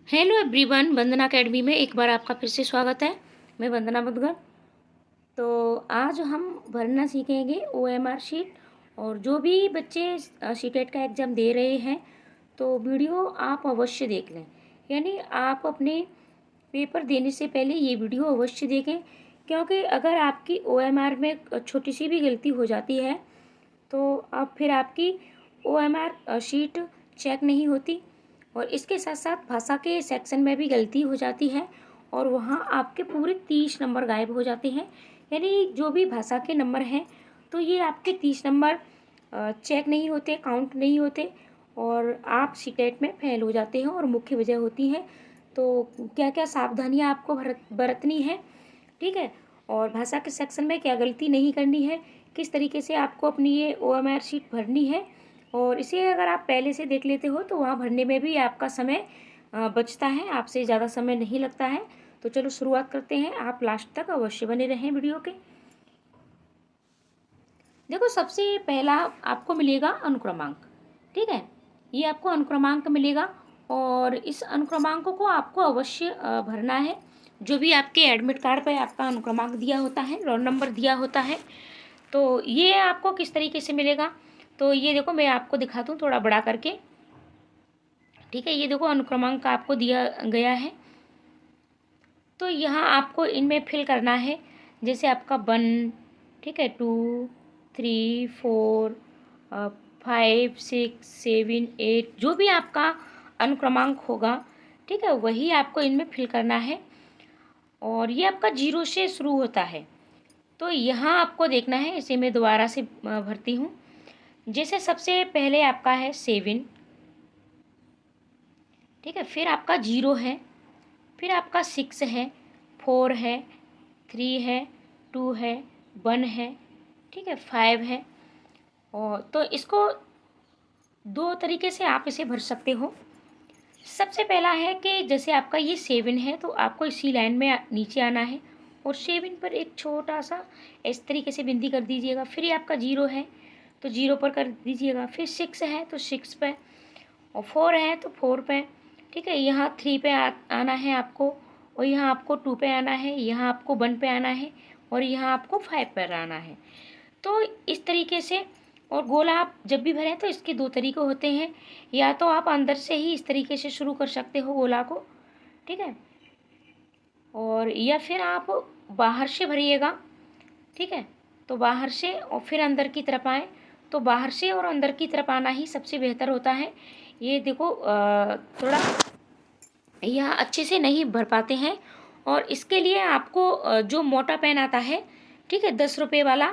Hello everyone, वंदना academy में एक बार आपका फिर से स्वागत है। मैं वंदना मुदगल। तो आज हम भरना सीखेंगे ओएमआर शीट। और जो भी बच्चे सीटेट का एग्ज़ाम दे रहे हैं तो वीडियो आप अवश्य देख लें। यानी आप अपने पेपर देने से पहले ये वीडियो अवश्य देखें, क्योंकि अगर आपकी ओएमआर में छोटी सी भी गलती हो जाती है तो अब फिर आपकी ओएमआर शीट चेक नहीं होती। और इसके साथ साथ भाषा के सेक्शन में भी गलती हो जाती है और वहाँ आपके पूरे 30 नंबर गायब हो जाते हैं। यानी जो भी भाषा के नंबर हैं तो ये आपके 30 नंबर चेक नहीं होते, काउंट नहीं होते और आप सीटेट में फेल हो जाते हैं। और मुख्य वजह होती है तो क्या क्या सावधानियाँ आपको बरतनी है, ठीक है। और भाषा के सेक्शन में क्या गलती नहीं करनी है, किस तरीके से आपको अपनी ये ओएमआर शीट भरनी है, और इसे अगर आप पहले से देख लेते हो तो वहाँ भरने में भी आपका समय बचता है, आपसे ज़्यादा समय नहीं लगता है। तो चलो शुरुआत करते हैं। आप लास्ट तक अवश्य बने रहें वीडियो के। देखो, सबसे पहला आपको मिलेगा अनुक्रमांक, ठीक है। ये आपको अनुक्रमांक मिलेगा और इस अनुक्रमांक को आपको अवश्य भरना है। जो भी आपके एडमिट कार्ड पर आपका अनुक्रमांक दिया होता है, रोल नंबर दिया होता है, तो ये आपको किस तरीके से मिलेगा। तो ये देखो, मैं आपको दिखा दूँ थोड़ा बड़ा करके, ठीक है। ये देखो, अनुक्रमांक आपको दिया गया है। तो यहाँ आपको इनमें फिल करना है, जैसे आपका 1, ठीक है, 2, 3, 4, 5, 6, 7, 8, जो भी आपका अनुक्रमांक होगा, ठीक है, वही आपको इनमें फिल करना है। और ये आपका 0 से शुरू होता है। तो यहाँ आपको देखना है, इसे मैं दोबारा से भरती हूँ। जैसे सबसे पहले आपका है 7, ठीक है, फिर आपका 0 है, फिर आपका 6 है, 4 है, 3 है, 2 है, 1 है, ठीक है, 5 है। और तो इसको दो तरीके से आप इसे भर सकते हो। सबसे पहला है कि जैसे आपका ये 7 है तो आपको इसी लाइन में नीचे आना है और 7 पर एक छोटा सा इस तरीके से बिंदी कर दीजिएगा। फिर ये आपका 0 है तो 0 पर कर दीजिएगा, फिर 6 है तो 6 पे, और 4 है तो 4 पे, ठीक है। यहाँ 3 पे आना है आपको, और यहाँ आपको 2 पे आना है, यहाँ आपको 1 पे आना है, और यहाँ आपको 5 पर आना है। तो इस तरीके से। और गोला आप जब भी भरें तो इसके दो तरीके होते हैं, या तो आप अंदर से ही इस तरीके से शुरू कर सकते हो गोला को, ठीक है, और या फिर आप बाहर से भरिएगा, ठीक है। तो बाहर से और फिर अंदर की तरफ आएँ, तो बाहर से और अंदर की तरफ आना ही सबसे बेहतर होता है। ये देखो, थोड़ा यहाँ अच्छे से नहीं भर पाते हैं, और इसके लिए आपको जो मोटा पेन आता है, ठीक है, 10 रुपये वाला,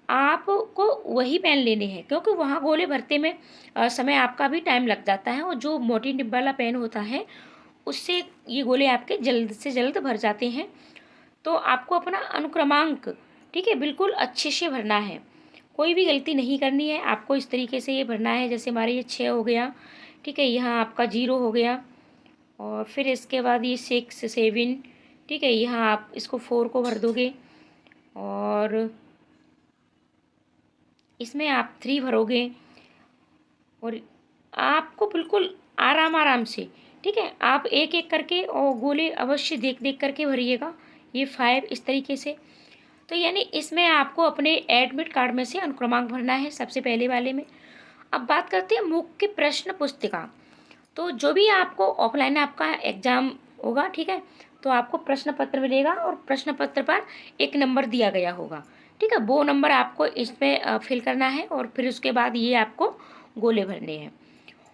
आपको वही पेन लेने हैं, क्योंकि वहाँ गोले भरते में समय आपका भी टाइम लग जाता है। और जो मोटी निब वाला पेन होता है उससे ये गोले आपके जल्द से जल्द भर जाते हैं। तो आपको अपना अनुक्रमांक, ठीक है, बिल्कुल अच्छे से भरना है, कोई भी गलती नहीं करनी है। आपको इस तरीके से ये भरना है, जैसे हमारे ये 6 हो गया, ठीक है, यहाँ आपका 0 हो गया, और फिर इसके बाद ये 6, 7, ठीक है, यहाँ आप इसको 4 को भर दोगे, और इसमें आप 3 भरोगे, और आपको बिल्कुल आराम आराम से, ठीक है, आप एक एक करके और गोले अवश्य देख देख करके भरिएगा। ये 5 इस तरीके से। तो यानी इसमें आपको अपने एडमिट कार्ड में से अनुक्रमांक भरना है सबसे पहले वाले में। अब बात करते हैं मुख्य प्रश्न पुस्तिका। तो जो भी आपको ऑफलाइन आपका एग्ज़ाम होगा, ठीक है, तो आपको प्रश्न पत्र मिलेगा और प्रश्न पत्र पर एक नंबर दिया गया होगा, ठीक है। वो नंबर आपको इसमें फिल करना है, और फिर उसके बाद ये आपको गोले भरने हैं।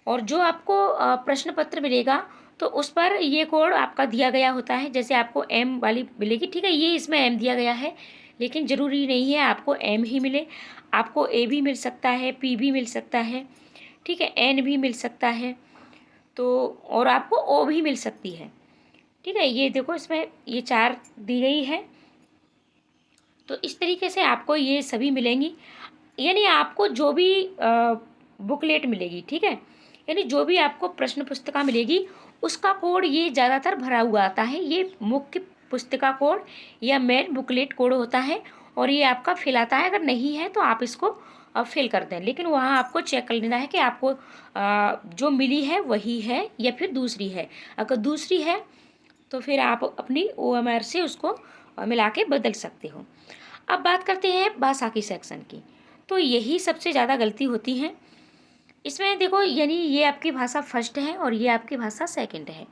और जो आपको प्रश्न पत्र मिलेगा तो उस पर ये कोड आपका दिया गया होता है, जैसे आपको एम वाली मिलेगी, ठीक है, ये इसमें एम दिया गया है, लेकिन ज़रूरी नहीं है आपको एम ही मिले, आपको ए भी मिल सकता है, पी भी मिल सकता है, ठीक है, एन भी मिल सकता है, तो और आपको ओ भी मिल सकती है, ठीक है। ये देखो, इसमें ये 4 दी गई है। तो इस तरीके से आपको ये सभी मिलेंगी। यानी आपको जो भी बुकलेट मिलेगी, ठीक है, यानी जो भी आपको प्रश्न पुस्तिका मिलेगी उसका कोड ये ज़्यादातर भरा हुआ आता है। ये मुख्य पुस्तिका कोड या मेन बुकलेट कोड होता है, और ये आपका फिल आता है। अगर नहीं है तो आप इसको फिल कर दें, लेकिन वहाँ आपको चेक कर लेना है कि आपको जो मिली है वही है या फिर दूसरी है। अगर दूसरी है तो फिर आप अपनी OMR से उसको मिला के बदल सकते हो। अब बात करते हैं बैसाखी सेक्शन की। तो यही सबसे ज़्यादा गलती होती है इसमें। देखो, यानी ये आपकी भाषा फर्स्ट है और ये आपकी भाषा सेकंड है।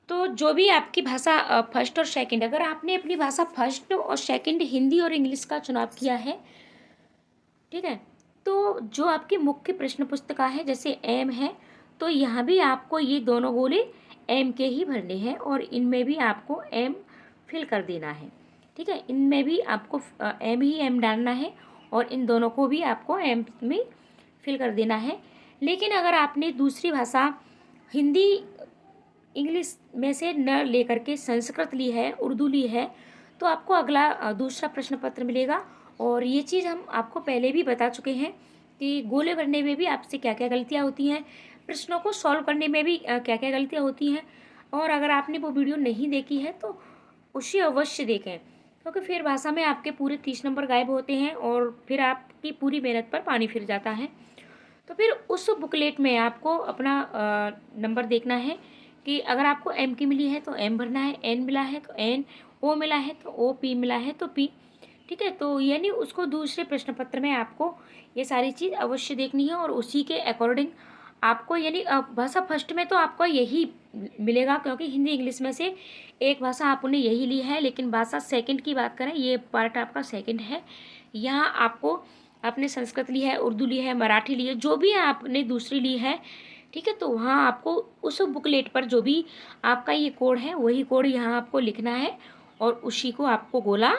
तो जो भी आपकी भाषा फर्स्ट और सेकंड, अगर आपने अपनी भाषा फर्स्ट और सेकंड हिंदी और इंग्लिश का चुनाव किया है, ठीक है, तो जो आपकी मुख्य प्रश्न पुस्तिका है जैसे एम है, तो यहाँ भी आपको ये दोनों गोले एम के ही भरने हैं और इनमें भी आपको एम फिल कर देना है। ठीक है, इनमें भी आपको एम ही एम डालना है और इन दोनों को भी आपको एम में फिल कर देना है। लेकिन अगर आपने दूसरी भाषा हिंदी इंग्लिश में से न लेकर के संस्कृत ली है, उर्दू ली है, तो आपको अगला दूसरा प्रश्न पत्र मिलेगा। और ये चीज़ हम आपको पहले भी बता चुके हैं कि गोले भरने में भी आपसे क्या क्या गलतियाँ होती हैं, प्रश्नों को सॉल्व करने में भी क्या क्या गलतियाँ होती हैं। और अगर आपने वो वीडियो नहीं देखी है तो उसे अवश्य देखें, क्योंकि फिर भाषा में आपके पूरे 30 नंबर गायब होते हैं और फिर आपकी पूरी मेहनत पर पानी फिर जाता है। तो फिर उस बुकलेट में आपको अपना नंबर देखना है कि अगर आपको एम की मिली है तो एम भरना है, एन मिला है तो एन, ओ मिला है तो ओ, पी मिला है तो पी। ठीक है, तो यानी उसको दूसरे प्रश्न पत्र में आपको ये सारी चीज़ अवश्य देखनी है और उसी के अकॉर्डिंग आपको, यानी भाषा फर्स्ट में तो आपको यही मिलेगा क्योंकि हिंदी इंग्लिश में से एक भाषा आपने यही ली है। लेकिन भाषा सेकंड की बात करें, ये पार्ट आपका सेकंड है। यहाँ आपको आपने संस्कृत ली है, उर्दू ली है, मराठी ली है, जो भी आपने दूसरी ली है, ठीक है, तो वहाँ आपको उस बुकलेट पर जो भी आपका ये कोड है वही कोड यहाँ आपको लिखना है और उसी को आपको गोला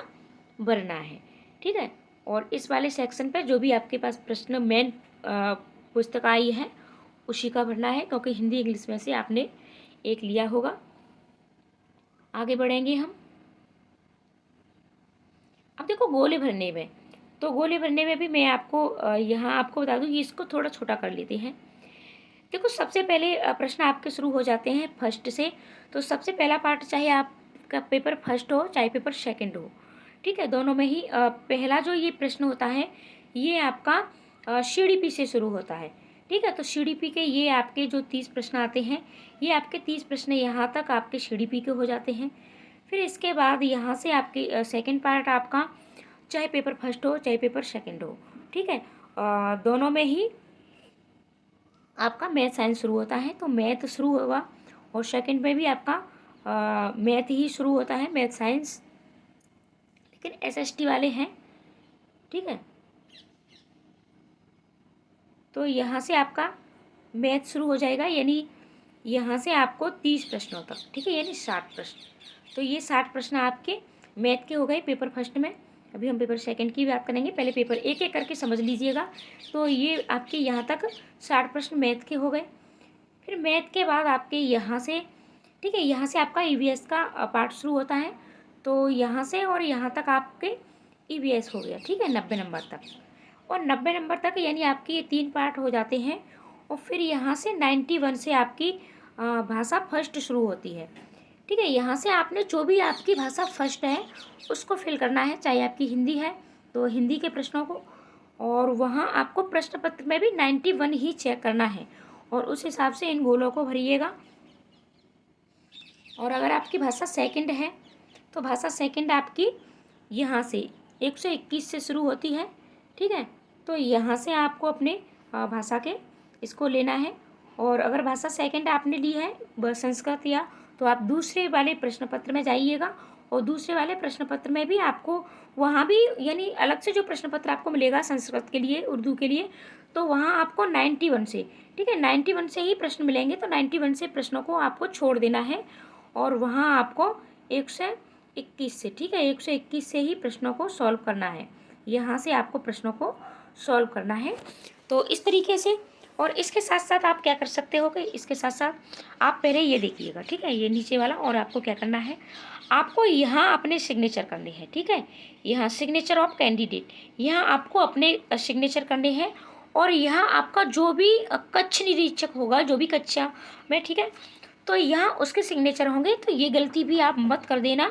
भरना है। ठीक है, और इस वाले सेक्शन पर जो भी आपके पास प्रश्न मेन पुस्तक आई है उसी का भरना है, क्योंकि हिंदी इंग्लिश में से आपने एक लिया होगा। आगे बढ़ेंगे हम। अब देखो गोले भरने में, तो गोले भरने में भी मैं आपको यहाँ आपको बता दूँ कि इसको थोड़ा छोटा कर लेते हैं। देखो, सबसे पहले प्रश्न आपके शुरू हो जाते हैं फर्स्ट से। तो सबसे पहला पार्ट, चाहे आपका पेपर फर्स्ट हो चाहे पेपर सेकंड हो, ठीक है, दोनों में ही पहला जो ये प्रश्न होता है ये आपका CDP से शुरू होता है। ठीक है, तो CDP के ये आपके जो 30 प्रश्न आते हैं, ये आपके 30 प्रश्न यहाँ तक आपके CDP के हो जाते हैं। फिर इसके बाद यहाँ से आपके सेकंड पार्ट आपका, चाहे पेपर फर्स्ट हो चाहे पेपर सेकंड हो, ठीक है, दोनों में ही आपका मैथ साइंस शुरू होता है। तो मैथ शुरू होगा और सेकंड में भी आपका मैथ ही शुरू होता है, मैथ साइंस, लेकिन SST वाले हैं। ठीक है, तो यहाँ से आपका मैथ शुरू हो जाएगा, यानी यहाँ से आपको 30 प्रश्नों तक, ठीक है, यानी 60 प्रश्न। तो ये 60 प्रश्न आपके मैथ के हो गए पेपर फर्स्ट में। अभी हम पेपर सेकंड की बात करेंगे, पहले पेपर एक एक करके समझ लीजिएगा। तो ये आपके यहाँ तक 60 प्रश्न मैथ के हो गए। फिर मैथ के बाद आपके यहाँ से, ठीक है, यहाँ से आपका EVS का पार्ट शुरू होता है। तो यहाँ से और यहाँ तक आपके EVS हो गया, ठीक है, 90 नंबर तक। और 90 नंबर तक यानी आपके ये 3 पार्ट हो जाते हैं। और फिर यहाँ से 91 से आपकी भाषा फर्स्ट शुरू होती है। ठीक है, यहाँ से आपने जो भी आपकी भाषा फर्स्ट है उसको फिल करना है, चाहे आपकी हिंदी है तो हिंदी के प्रश्नों को, और वहाँ आपको प्रश्न पत्र में भी 91 ही चेक करना है और उस हिसाब से इन गोलों को भरिएगा। और अगर आपकी भाषा सेकंड है तो भाषा सेकंड आपकी यहाँ से 121 से शुरू होती है। ठीक है, तो यहाँ से आपको अपने भाषा के इसको लेना है। और अगर भाषा सेकंड आपने ली है संस्कृत या, तो आप दूसरे वाले प्रश्न पत्र में जाइएगा और दूसरे वाले प्रश्न पत्र में भी आपको वहाँ भी, यानी अलग से जो प्रश्न पत्र आपको मिलेगा संस्कृत के लिए, उर्दू के लिए, तो वहाँ आपको 91 से, ठीक है, 91 से ही प्रश्न मिलेंगे। तो 91 से प्रश्नों को आपको छोड़ देना है और वहाँ आपको 121 से, ठीक है, 121 से ही प्रश्नों को सॉल्व करना है। यहाँ से आपको प्रश्नों को सॉल्व करना है। तो इस तरीके से, और इसके साथ साथ आप क्या कर सकते हो कि इसके साथ साथ आप पहले ये देखिएगा, ठीक है, ये नीचे वाला, और आपको क्या करना है, आपको यहाँ अपने सिग्नेचर करने हैं। ठीक है, यहाँ सिग्नेचर ऑफ कैंडिडेट, यहाँ आपको अपने सिग्नेचर करने हैं। और यहाँ आपका जो भी कक्ष निरीक्षक होगा, जो भी कक्षा में, ठीक है, तो यहाँ उसके सिग्नेचर होंगे। तो ये गलती भी आप मत कर देना,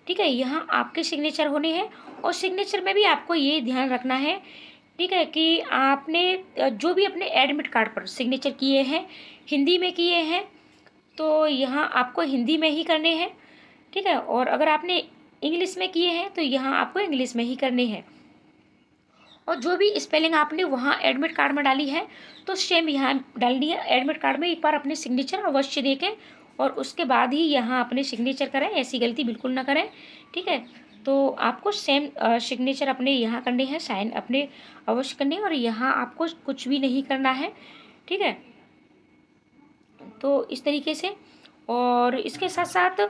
ठीक है, यहाँ आपके सिग्नेचर होने हैं और सिग्नेचर में भी आपको ये ध्यान रखना है, ठीक है, कि आपने जो भी अपने एडमिट कार्ड पर सिग्नेचर किए हैं, हिंदी में किए हैं तो यहाँ आपको हिंदी में ही करने हैं, ठीक है। और अगर आपने इंग्लिश में किए हैं तो यहाँ आपको इंग्लिश में ही करने हैं। और जो भी स्पेलिंग आपने वहाँ एडमिट कार्ड में डाली है तो सेम यहाँ डालनी है। एडमिट कार्ड में एक बार अपने सिग्नेचर अवश्य देखें और उसके बाद ही यहाँ अपने सिग्नेचर करें, ऐसी गलती बिल्कुल ना करें, ठीक है। तो आपको सेम सिग्नेचर अपने यहाँ करने हैं, साइन अपने अवश्य करने हैं और यहाँ आपको कुछ भी नहीं करना है, ठीक है। तो इस तरीके से, और इसके साथ साथ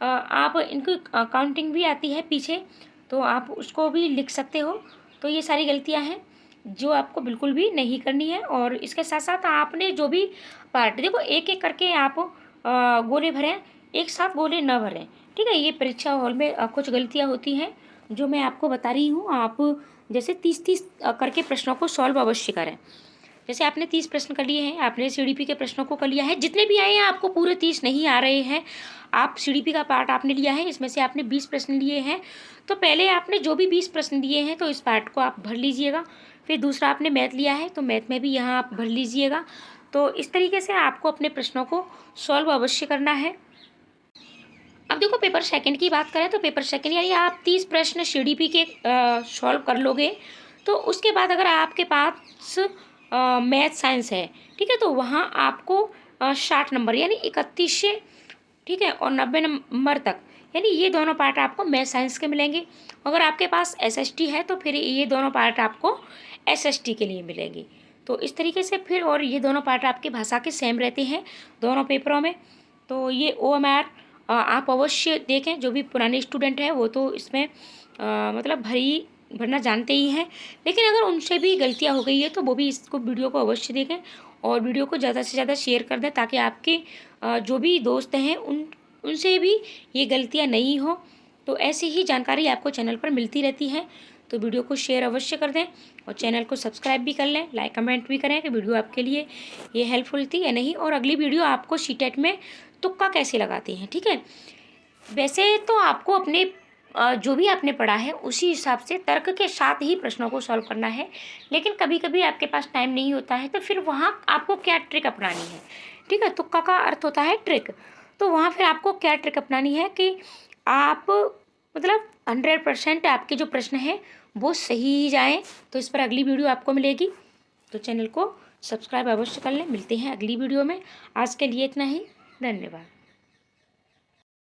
आप इनकी काउंटिंग भी आती है पीछे, तो आप उसको भी लिख सकते हो। तो ये सारी गलतियां हैं जो आपको बिल्कुल भी नहीं करनी है। और इसके साथ साथ आपने जो भी पार्ट, देखो एक एक करके आप गोले भरें, एक साथ गोले न भरें, ठीक है। ये परीक्षा हॉल में कुछ गलतियां होती हैं जो मैं आपको बता रही हूँ। आप जैसे 30-30 करके प्रश्नों को सॉल्व अवश्य करें। जैसे आपने 30 प्रश्न कर लिए हैं, आपने सीडीपी के प्रश्नों को कर लिया है, जितने भी आए हैं आपको पूरे 30 नहीं आ रहे हैं, आप सीडीपी का पार्ट आपने लिया है, इसमें से आपने 20 प्रश्न लिए हैं, तो पहले आपने जो भी 20 प्रश्न लिए हैं तो इस पार्ट को आप भर लीजिएगा। फिर दूसरा आपने मैथ लिया है तो मैथ में भी यहाँ आप भर लीजिएगा। तो इस तरीके से आपको अपने प्रश्नों को सॉल्व अवश्य करना है। अब देखो पेपर सेकंड की बात करें तो पेपर सेकंड यानी आप 30 प्रश्न सीडीपी के सॉल्व कर लोगे, तो उसके बाद अगर आपके पास मैथ साइंस है, ठीक है, तो वहाँ आपको 60 नंबर यानी 31 से, ठीक है, और 90 नंबर तक, यानी ये दोनों पार्ट आपको मैथ साइंस के मिलेंगे। अगर आपके पास एसएसटी है तो फिर ये दोनों पार्ट आपको एसएसटी के लिए मिलेंगी। तो इस तरीके से फिर, और ये दोनों पार्ट आपकी भाषा के सेम रहते हैं दोनों पेपरों में। तो ये OMR आप अवश्य देखें। जो भी पुराने स्टूडेंट हैं वो तो इसमें मतलब भरना जानते ही हैं, लेकिन अगर उनसे भी गलतियां हो गई है तो वो भी इसको वीडियो को अवश्य देखें और वीडियो को ज़्यादा से ज़्यादा शेयर कर दें, ताकि आपके जो भी दोस्त हैं उनसे भी ये गलतियां नहीं हो। तो ऐसी ही जानकारी आपको चैनल पर मिलती रहती है, तो वीडियो को शेयर अवश्य कर दें और चैनल को सब्सक्राइब भी कर लें, लाइक कमेंट भी करें कि वीडियो आपके लिए ये हेल्पफुल थी या नहीं। और अगली वीडियो आपको सीटेट में तुक्का कैसे लगाते हैं, ठीक है। वैसे तो आपको अपने जो भी आपने पढ़ा है उसी हिसाब से तर्क के साथ ही प्रश्नों को सॉल्व करना है, लेकिन कभी कभी आपके पास टाइम नहीं होता है तो फिर वहाँ आपको क्या ट्रिक अपनानी है, ठीक है। तुक्का का अर्थ होता है ट्रिक, तो वहाँ फिर आपको क्या ट्रिक अपनानी है कि आप मतलब 100% आपके जो प्रश्न हैं वो सही ही जाएँ। तो इस पर अगली वीडियो आपको मिलेगी, तो चैनल को सब्सक्राइब अवश्य कर लें। मिलते हैं अगली वीडियो में, आज के लिए इतना ही, धन्यवाद।